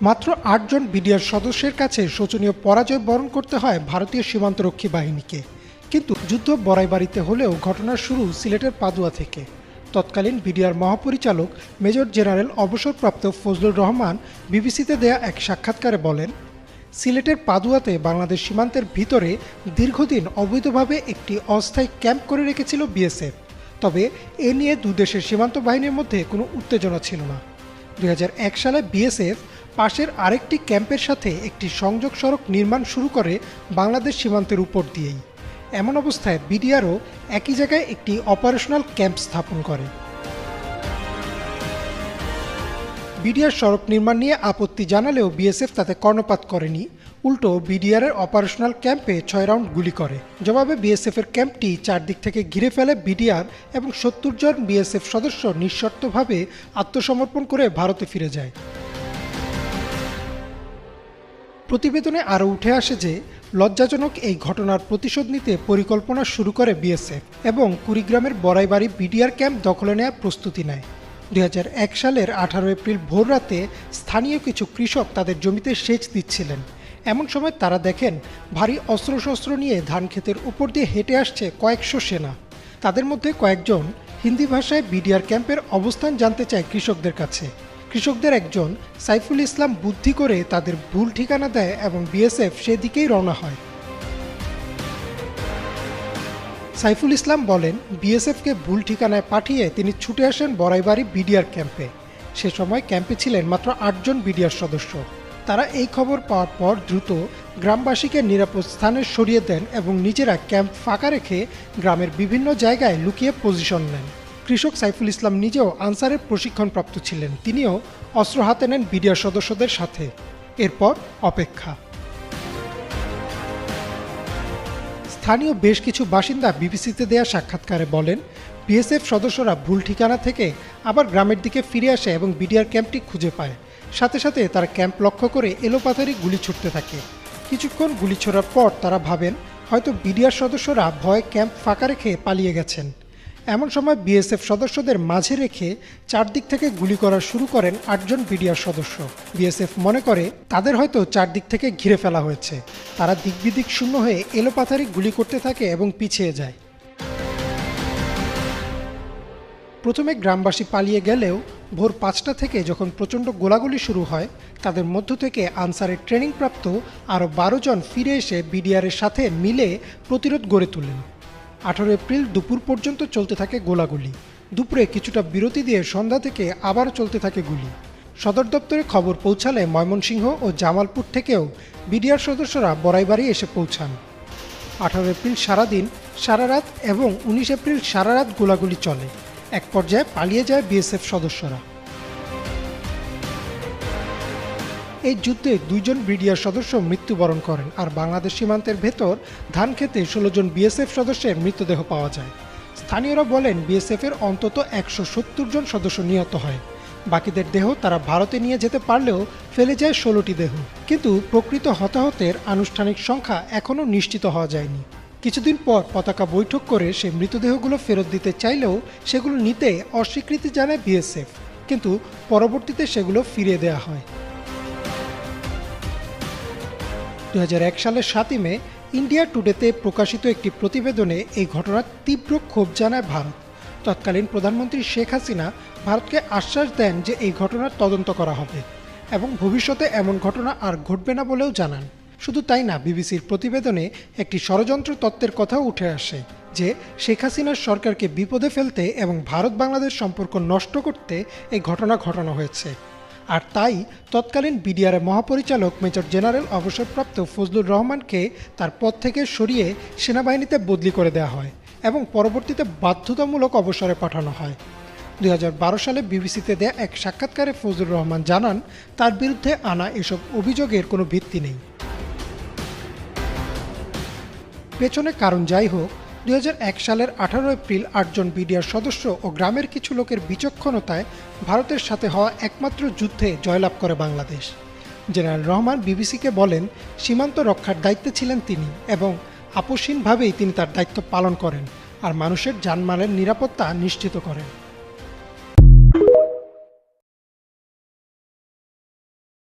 মাত্র ৮ জন বিডিআর সদস্যের কাছে শোচনীয় পরাজয় বরণ করতে হয় ভারতীয় সীমান্তরক্ষী বাহিনীকে। কিন্তু যুদ্ধ বড়াইবাড়িতে হলেও ঘটনার শুরু সিলেটের পাদুয়া থেকে। তৎকালীন বিডিআর মহাপরিচালক মেজর জেনারেল অবসরপ্রাপ্ত ফজলুর রহমান বিবিসিতে দেয়া এক সাক্ষাৎকারে বলেন, সিলেটের পাদুয়াতে বাংলাদেশ সীমান্তের ভিতরে দীর্ঘদিন অবৈধভাবে একটি অস্থায়ী ক্যাম্প করে রেখেছিল বিএসএফ। তবে এ নিয়ে দুদেশের সীমান্ত বাহিনীর মধ্যে কোনো উত্তেজনা ছিল না। ২০০১ সালে বিএসএফ পাশের আরেকটি ক্যাম্পের সাথে একটি সংযোগ সড়ক নির্মাণ শুরু করে বাংলাদেশ সীমান্তের উপর দিয়েই। এমন অবস্থায় বিডিআরও একই জায়গায় একটি অপারেশনাল ক্যাম্প স্থাপন করে। বিডিআর সড়ক নির্মাণ নিয়ে আপত্তি জানালেও বিএসএফ তাতে কর্ণপাত করেনি। উল্টো বিডিআরের অপারেশনাল ক্যাম্পে ৬ রাউন্ড গুলি করে। জবাবে বিএসএফের ক্যাম্পটি চারদিক থেকে ঘিরে ফেলে বিডিআর এবং ৭০ জন বিএসএফ সদস্য নিঃশর্তভাবে আত্মসমর্পণ করে ভারতে ফিরে যায়। প্রতিবেদনে আরও উঠে আসে যে লজ্জাজনক এই ঘটনার প্রতিশোধ নিতে পরিকল্পনা শুরু করে বিএসএফ এবং কুড়িগ্রামের বড়াইবাড়ি বিডিআর ক্যাম্প দখলে নেওয়ার প্রস্তুতি নেয়। ২০০১ সালের ১৮ এপ্রিল ভোররাতে স্থানীয় কিছু কৃষক তাদের জমিতে সেচ দিচ্ছিলেন। এমন সময় তারা দেখেন ভারী অস্ত্রশস্ত্র নিয়ে ধান ক্ষেতের উপর দিয়ে হেঁটে আসছে কয়েকশো সেনা। তাদের মধ্যে কয়েকজন হিন্দি ভাষায় বিডিআর ক্যাম্পের অবস্থান জানতে চায় কৃষকদের কাছে। কৃষকদের একজন সাইফুল ইসলাম বুদ্ধি করে তাদের ভুল ঠিকানা দেয় এবং বিএসএফ সেদিকেই রওনা হয়। সাইফুল ইসলাম বলেন, বিএসএফকে ভুল ঠিকানায় পাঠিয়ে তিনি ছুটে আসেন বড়াইবাড়ি বিডিআর ক্যাম্পে। সে সময় ক্যাম্পে ছিলেন মাত্র ৮ জন বিডিআর সদস্য। তারা এই খবর পাওয়ার পর দ্রুত গ্রামবাসীকে নিরাপদ স্থানে সরিয়ে দেন এবং নিজেরা ক্যাম্প ফাঁকা রেখে গ্রামের বিভিন্ন জায়গায় লুকিয়ে পজিশন নেন। কৃষক সাইফুল ইসলাম নিজেও আনসারের প্রশিক্ষণপ্রাপ্ত ছিলেন। তিনিও অস্ত্র হাতে নেন বিডিআর সদস্যদের সাথে। এরপর অপেক্ষা। স্থানীয় বেশ কিছু বাসিন্দা বিবিসিতে দেয়া সাক্ষাৎকারে বলেন, বিএসএফ সদস্যরা ভুল ঠিকানা থেকে আবার গ্রামের দিকে ফিরে আসে এবং বিডিআর ক্যাম্পটি খুঁজে পায়। সাথে সাথে তারা ক্যাম্প লক্ষ্য করে এলোপাথারি গুলি ছুটতে থাকে। কিছুক্ষণ গুলি ছোড়ার পর তারা ভাবেন হয়তো বিডিআর সদস্যরা ভয়ে ক্যাম্প ফাঁকা রেখে পালিয়ে গেছেন। এমন সময় বিএসএফ সদস্যদের মাঝে রেখে চারদিক থেকে গুলি করা শুরু করেন ৮ জন বিডিআর সদস্য। বিএসএফ মনে করে তাদের হয়তো চারদিক থেকে ঘিরে ফেলা হয়েছে। তারা দিকবিদিক শূন্য হয়ে এলোপাথারি গুলি করতে থাকে এবং পিছিয়ে যায়। প্রথমে গ্রামবাসী পালিয়ে গেলেও ভোর ৫টা থেকে যখন প্রচণ্ড গোলাগুলি শুরু হয়, তাদের মধ্য থেকে আনসারের ট্রেনিংপ্রাপ্ত আরও ১২ জন ফিরে এসে বিডিআরের সাথে মিলে প্রতিরোধ গড়ে তোলেন। ১৮ এপ্রিল দুপুর পর্যন্ত চলতে থাকে গোলাগুলি। দুপুরে কিছুটা বিরতি দিয়ে সন্ধ্যা থেকে আবার চলতে থাকে গুলি। সদর দপ্তরে খবর পৌঁছালে ময়মনসিংহ ও জামালপুর থেকেও বিডিআর সদস্যরা বড়াইবাড়ি এসে পৌঁছান। ১৮ এপ্রিল সারাদিন, সারারাত এবং ১৯ এপ্রিল সারারাত গোলাগুলি চলে। এক পর্যায়ে পালিয়ে যায় বিএসএফ সদস্যরা। এই যুদ্ধে ২ জন বিডিআর সদস্য মৃত্যুবরণ করেন, আর বাংলাদেশ সীমান্তের ভেতর ধান খেতে ১৬ জন বিএসএফ সদস্যের মৃতদেহ পাওয়া যায়। স্থানীয়রা বলেন, বিএসএফের অন্তত ১৭০ জন সদস্য নিহত হয়। বাকিদের দেহ তারা ভারতে নিয়ে যেতে পারলেও ফেলে যায় ১৬টি দেহ। কিন্তু প্রকৃত হতাহতের আনুষ্ঠানিক সংখ্যা এখনও নিশ্চিত হওয়া যায়নি। কিছুদিন পর পতাকা বৈঠক করে সে মৃতদেহগুলো ফেরত দিতে চাইলেও সেগুলো নিতে অস্বীকৃতি জানায় বিএসএফ, কিন্তু পরবর্তীতে সেগুলো ফিরিয়ে দেওয়া হয়। ২০০১ সালের ৭ই মে ইন্ডিয়া টুডেতে প্রকাশিত একটি প্রতিবেদনে এই ঘটনার তীব্র ক্ষোভ জানায় ভারত। তৎকালীন প্রধানমন্ত্রী শেখ হাসিনা ভারতকে আশ্বাস দেন যে এই ঘটনার তদন্ত করা হবে এবং ভবিষ্যতে এমন ঘটনা আর ঘটবে না বলেও জানান। শুধু তাই না, বিবিসির প্রতিবেদনে একটি ষড়যন্ত্র তত্ত্বের কথাও উঠে আসে যে শেখ হাসিনার সরকারকে বিপদে ফেলতে এবং ভারত বাংলাদেশ সম্পর্ক নষ্ট করতে এই ঘটনা ঘটানো হয়েছে। আর তাই তৎকালীন বিডিআরের মহাপরিচালক মেজর জেনারেল অবসরপ্রাপ্ত ফজলুর রহমানকে তার পদ থেকে সরিয়ে সেনাবাহিনীতে বদলি করে দেওয়া হয় এবং পরবর্তীতে বাধ্যতামূলক অবসরে পাঠানো হয়। ২০১২ সালে বিবিসিতে দেয়া এক সাক্ষাৎকারে ফজলুর রহমান জানান, তার বিরুদ্ধে আনা এসব অভিযোগের কোনো ভিত্তি নেই। পেছনে কারণ যাই হোক, ২০০১ সালের ১৮ এপ্রিল ৮ জন বিডিআর সদস্য ও গ্রামের কিছু লোকের বিচক্ষণতায় ভারতের সাথে হওয়া একমাত্র যুদ্ধে জয়লাভ করে বাংলাদেশ। জেনারেল রহমান বিবিসিকে বলেন, সীমান্ত রক্ষার দায়িত্বে ছিলেন তিনি এবং আপোষহীনভাবেই তিনি তার দায়িত্ব পালন করেন আর মানুষের জানমালের নিরাপত্তা নিশ্চিত করেন।